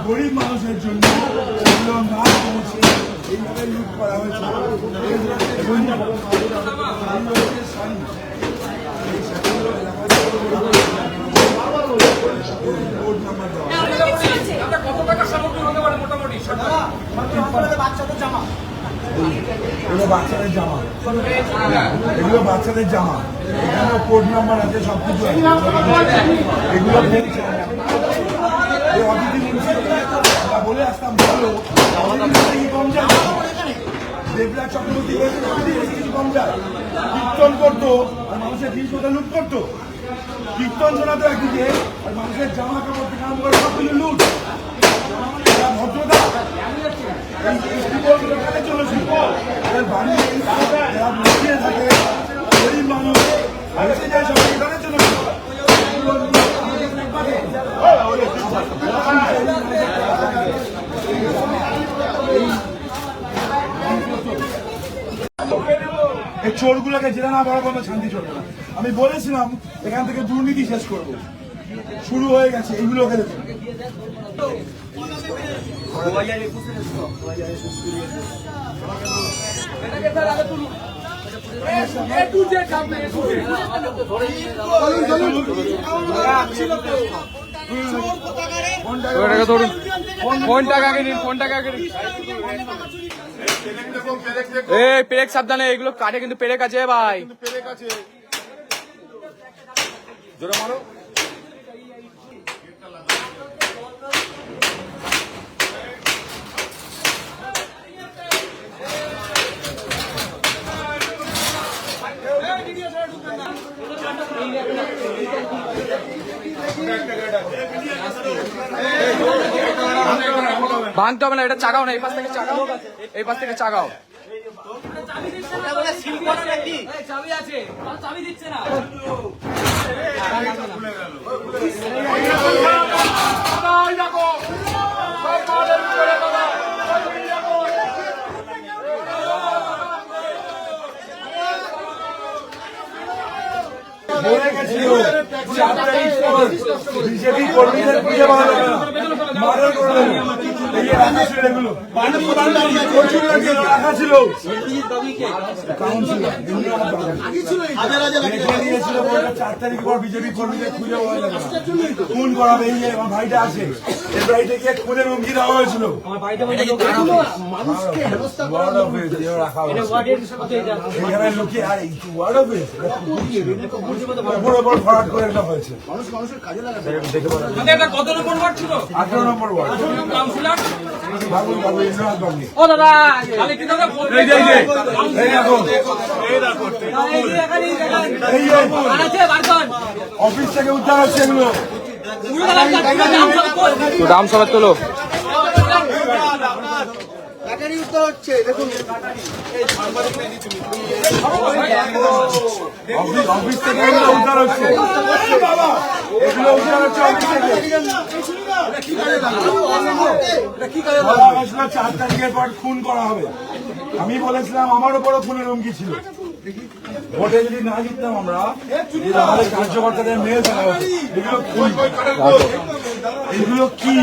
গরিব মানুষের জন্য না পৌঁছে এইভাবে লুট করা হয়েছে। এগুলো বাচ্চাদের জামা, এগুলো বাচ্চাদের জামা, এখানে কোড নাম্বার আছে, সবকিছু আছে। এগুলো বলে আসতাম ভালো কম যায়, দেবরাজ চক্রবর্তী কম যায়। কীর্তন করতো আর মানুষের জিনিসপত্র লুট করতো, কীর্তন শোনাতো একদিকে আর মানুষের জামা কাপড় থেকে আরম্ভ করে সবকিছু লুট। ভদ্রতা চলেছিল থাকে গরিব মানুষ যায় সবাই এখানে চলেছিল। এই চোরগুলোকে জেলে না বড় কোনো শান্তি চলবে না। আমি বলেছিলাম এখান থেকে দুর্নীতি শেষ করব, শুরু হয়ে গেছে এইগুলোকে দেখে। পেরেক সাবধানে, এগুলো কাটে কিন্তু পেরেক আছে ভাই। জোরে মারো। ভাঙতে হবে না, এটা চাগাও না, এই পাশ থেকে চাগাও, এই পাশ থেকে চাগাও। চাবি আছে, চাবি দিচ্ছে না। বিজেপি কর্মীদের খুঁজে পাওয়া যাবে না, মার্ডার করে দেবে। রাখা ছিল এগুলো, রাখা ছিল দিয়েছিল 4 তারিখ পর বিজেপি কর্মীদের খুঁজে পাওয়া যাবে না, খুন করাবে। এই যে আমার ভাইটা আছে, এর বাড়িতে গিয়ে খুনের হুমকি দেওয়া হয়েছিল। এখানে লুকিয়ে আর ওয়ার্ড অফিস উপর উপর ফরাট করে এটা হয়েছে। কত নম্বর ওয়ার্ড ছিল? 18 নম্বর ওয়ার্ড। কাউন্সিলর ও দাদা, অফিস থেকে উদ্ধার হচ্ছে এগুলো। রাম সবাই তোলো, অফিস থেকে এগুলো উদ্ধার হচ্ছে, এগুলো উদ্ধার হচ্ছে অফিস থেকে। 4 তারিখের পর খুন করা হবে। আমি বলেছিলাম আমার উপরও খুনের হুমকি ছিল। ভোটে যদি না জিততাম আমরা, আমাদের কার্যকর্তাদের মেরে ফেলা হতো। এগুলো কি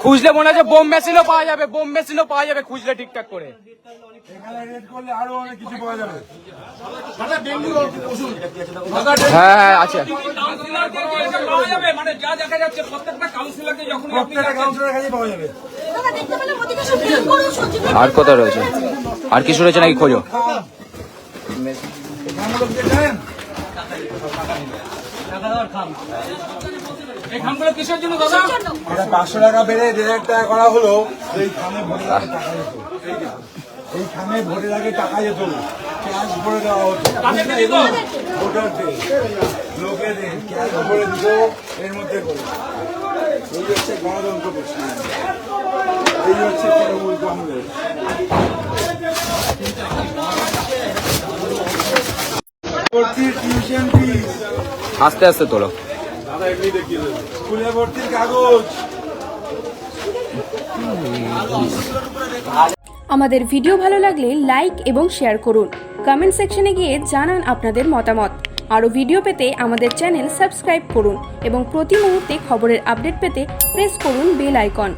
খুঁজলে মনে হচ্ছে বোম মেশিনও পাওয়া যাবে, বোম মেশিনও পাওয়া যাবে খুঁজলে ঠিকঠাক করে। এখানে রেড করলে আরো অনেক কিছু পাওয়া যাবে। হ্যাঁ আছে, আর কথা রয়েছে, আর কিছু রয়েছে নাকি খোঁজো। কিসের জন্য দাদা? 500 টাকা বেড়ে 1,000 টাকা করা হলো। এইখানে ভোটের আগে টাকা যেত, ক্যাশ ভরে দেওয়া হতো ভোটারদের, লোকেদের ক্যাশ ভরে দিত এর মধ্যে করে। এই হচ্ছে গণতন্ত্র প্রশ্ন, এই হচ্ছে তৃণমূল কংগ্রেস। আস্তে আস্তে তোলো। স্কুলে ভর্তির কাগজ। আমাদের ভিডিও ভালো লাগলে লাইক এবং শেয়ার করুন। কমেন্ট সেকশনে গিয়ে জানান আপনাদের মতামত। আরও ভিডিও পেতে আমাদের চ্যানেল সাবস্ক্রাইব করুন এবং প্রতি মুহূর্তে খবরের আপডেট পেতে প্রেস করুন বেল আইকন।